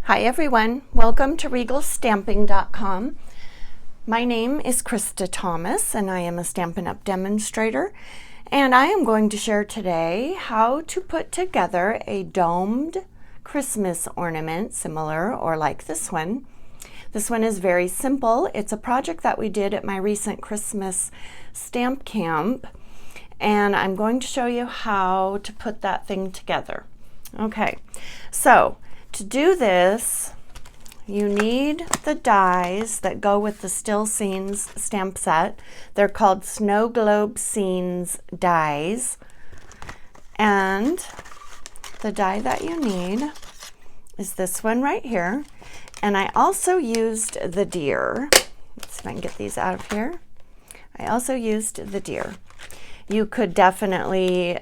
Hi everyone, welcome to regalstamping.com. My name is Krista Thomas and I am a Stampin' Up! Demonstrator, and I am going to share today how to put together a domed Christmas ornament similar or like this one. This one is very simple. It's a project that we did at my recent Christmas stamp camp, and I'm going to show you how to put that thing together. Okay, so to do this, you need the dies that go with the Still Scenes stamp set. They're called Snow Globe Scenes dies. And the die that you need is this one right here. And I also used the deer. Let's see if I can get these out of here. I also used the deer. You could definitely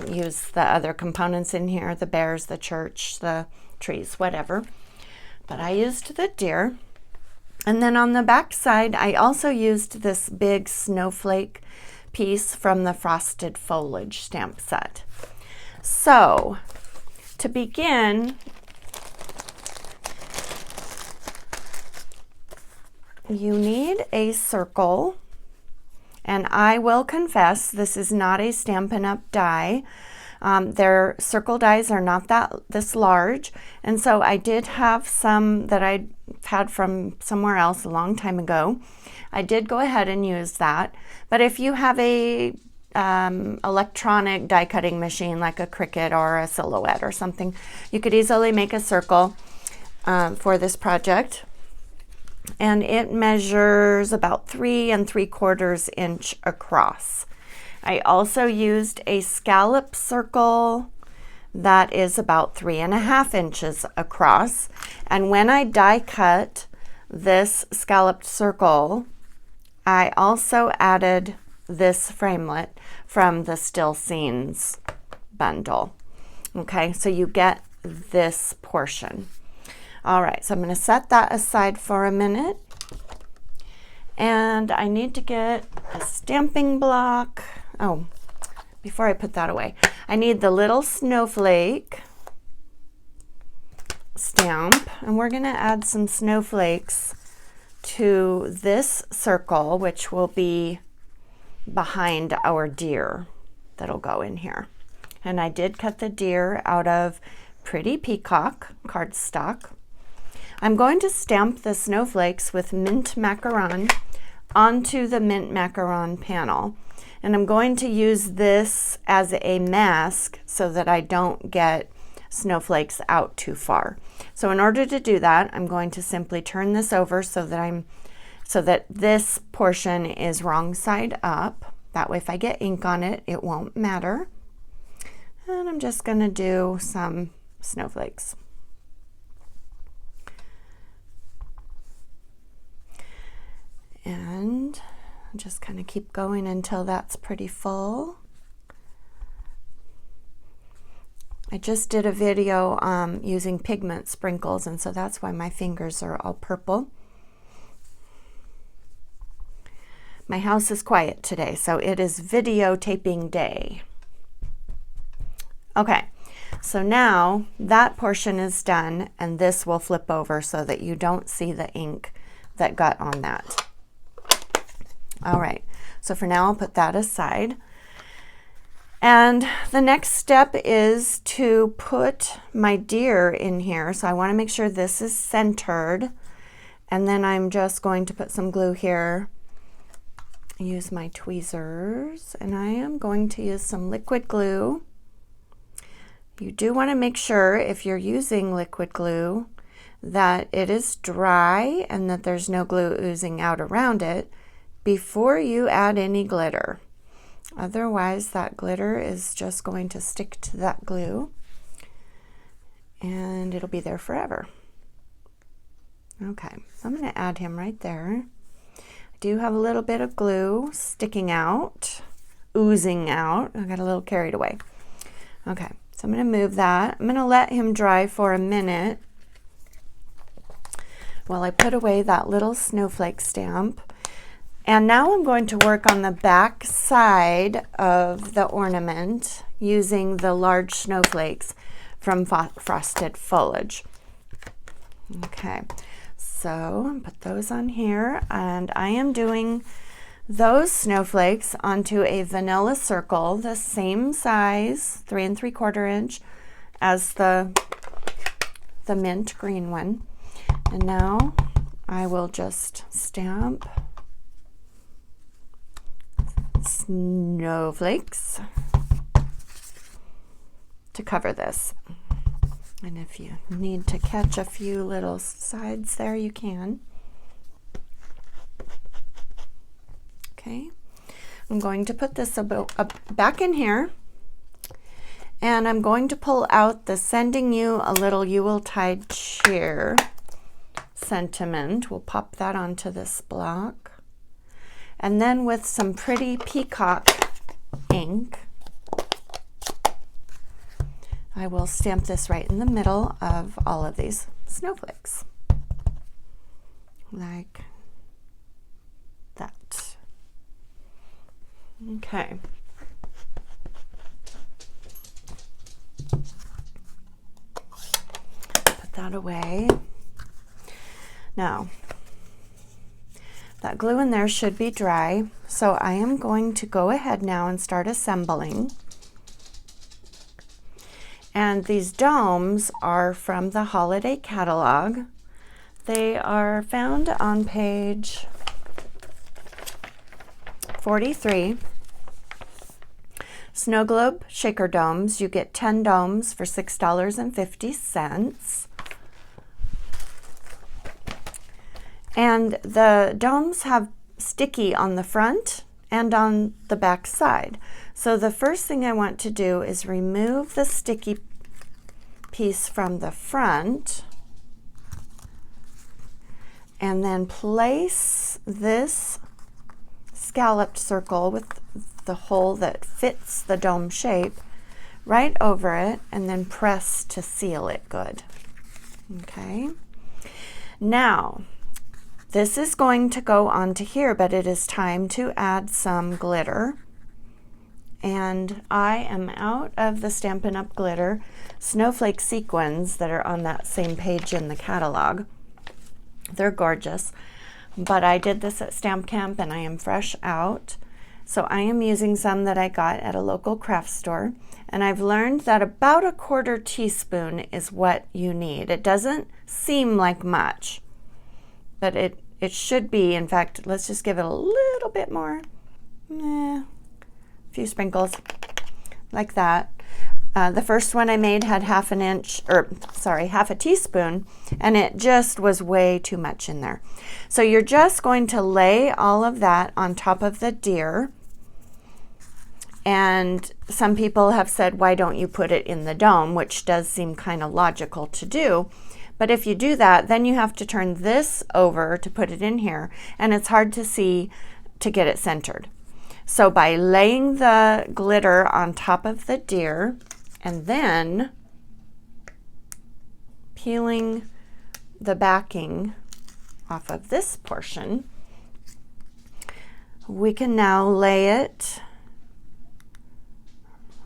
use the other components in here, the bears, the church, the trees, whatever. But I used the deer. And then on the back side, I also used this big snowflake piece from the Frosted Foliage stamp set. So to begin, you need a circle. And I will confess, this is not a Stampin' Up! Die. Their circle dies are not this large, and so I did have some that I had from somewhere else a long time ago. I did go ahead and use that, but if you have a electronic die cutting machine like a Cricut or a Silhouette or something, you could easily make a circle for this project. And it measures about 3 3/4 inch across. I also used a scallop circle that is about 3 1/2 inches across. And when I die cut this scalloped circle, I also added this framelit from the Still Scenes bundle. Okay, so you get this portion. All right, so I'm going to set that aside for a minute. And I need to get a stamping block. Oh, before I put that away, I need the little snowflake stamp. And we're going to add some snowflakes to this circle, which will be behind our deer that'll go in here. And I did cut the deer out of Pretty Peacock cardstock. I'm going to stamp the snowflakes with mint macaron onto the mint macaron panel. And I'm going to use this as a mask so that I don't get snowflakes out too far. So in order to do that, I'm going to simply turn this over so that this portion is wrong side up. That way if I get ink on it, it won't matter. And I'm just going to do some snowflakes. And just kind of keep going until that's pretty full. I just did a video using pigment sprinkles, and so that's why my fingers are all purple. My house is quiet today, so it is videotaping day. Okay, so now that portion is done, and this will flip over so that you don't see the ink that got on that. All right, so for now I'll put that aside. And the next step is to put my deer in here. So I want to make sure this is centered. And then I'm just going to put some glue here. Use my tweezers, and I am going to use some liquid glue. You do want to make sure if you're using liquid glue that it is dry and that there's no glue oozing out around it before you add any glitter. Otherwise, that glitter is just going to stick to that glue and it'll be there forever. Okay, so I'm going to add him right there. I do have a little bit of glue sticking out, oozing out. I got a little carried away. Okay, so I'm going to move that. I'm going to let him dry for a minute while I put away that little snowflake stamp. And now I'm going to work on the back side of the ornament using the large snowflakes from Frosted Foliage. Okay, so put those on here, and I am doing those snowflakes onto a vanilla circle, the same size, 3 3/4 inch, as the mint green one. And now I will just stamp snowflakes to cover this. And if you need to catch a few little sides there, you can. Okay, I'm going to put this back in here, and I'm going to pull out the Sending You a Little Yuletide Cheer sentiment. We'll pop that onto this block. And then with some pretty peacock ink, I will stamp this right in the middle of all of these snowflakes, like that. Okay. Put that away. Now, that glue in there should be dry, so I am going to go ahead now and start assembling. And these domes are from the holiday catalog. They are found on page 43. Snow globe shaker domes. You get 10 domes for $6.50. And the domes have sticky on the front and on the back side. So the first thing I want to do is remove the sticky piece from the front, and then place this scalloped circle with the hole that fits the dome shape right over it, and then press to seal it good. Okay. Now, this is going to go onto here, but it is time to add some glitter. And I am out of the Stampin' Up! Glitter snowflake sequins that are on that same page in the catalog. They're gorgeous, but I did this at Stamp Camp and I am fresh out. So I am using some that I got at a local craft store, and I've learned that about 1/4 teaspoon is what you need. It doesn't seem like much, but it should be. In fact, let's just give it a little bit more. Few sprinkles like that. The first one I made had half a teaspoon, and it just was way too much in there. So you're just going to lay all of that on top of the deer. And some people have said, why don't you put it in the dome, which does seem kind of logical to do. But if you do that, then you have to turn this over to put it in here, and it's hard to see to get it centered. So by laying the glitter on top of the deer and then peeling the backing off of this portion, we can now lay it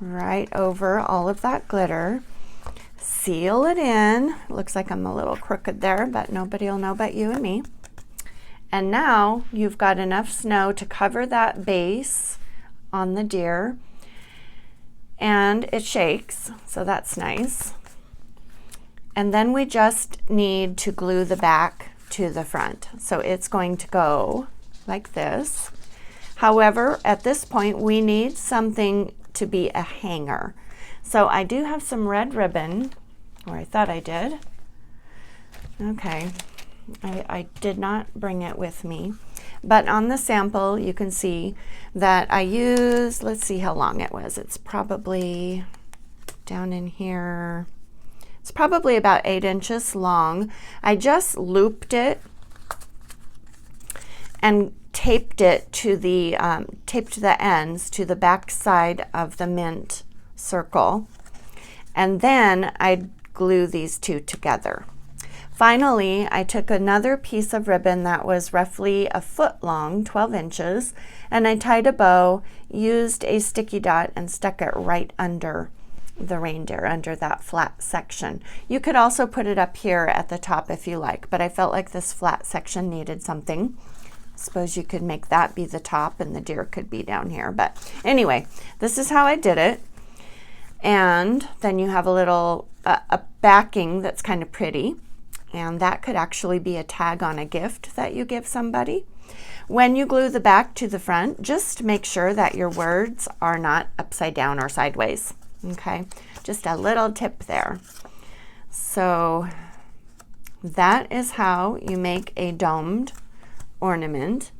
right over all of that glitter, seal it in. It looks like I'm a little crooked there, but nobody will know but you and me. And now you've got enough snow to cover that base on the deer, and it shakes, so that's nice. And then we just need to glue the back to the front. So it's going to go like this. However, at this point, we need something to be a hanger. So I do have some red ribbon, or I thought I did. Okay. I did not bring it with me, but on the sample you can see that I used, let's see how long it was. It's probably down in here. It's probably about 8 inches long. I just looped it and taped it to the ends to the back side of the mint circle, and then I glue these two together. Finally, I took another piece of ribbon that was roughly 1 foot long, 12 inches, and I tied a bow, used a sticky dot, and stuck it right under the reindeer under that flat section. You could also put it up here at the top if you like, but I felt like this flat section needed something. Suppose you could make that be the top and the deer could be down here. But anyway, this is how I did it. And then you have a little a backing that's kind of pretty. And that could actually be a tag on a gift that you give somebody. When you glue the back to the front, just make sure that your words are not upside down or sideways. Okay, just a little tip there. So that is how you make a domed ornament.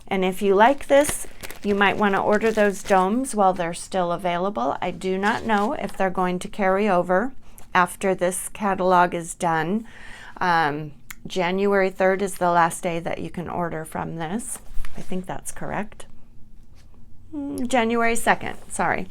And if you like this, you might want to order those domes while they're still available. I do not know if they're going to carry over after this catalog is done. January 3rd is the last day that you can order from this. I think that's correct. January 2nd, sorry.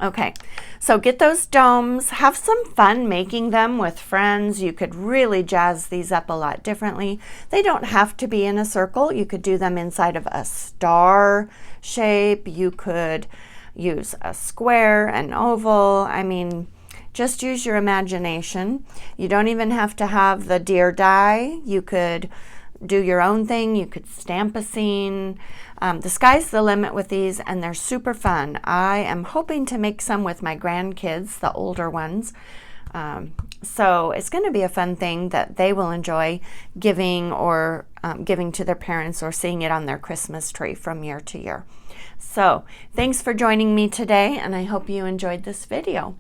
Okay, so get those domes, have some fun making them with friends. You could really jazz these up a lot differently. They don't have to be in a circle. You could do them inside of a star shape. You could use a square, an oval. I mean, just use your imagination. You don't even have to have the deer die. You could do your own thing. You could stamp a scene. The sky's the limit with these, and they're super fun. I am hoping to make some with my grandkids, the older ones. So it's going to be a fun thing that they will enjoy giving or giving to their parents or seeing it on their Christmas tree from year to year. So thanks for joining me today, and I hope you enjoyed this video.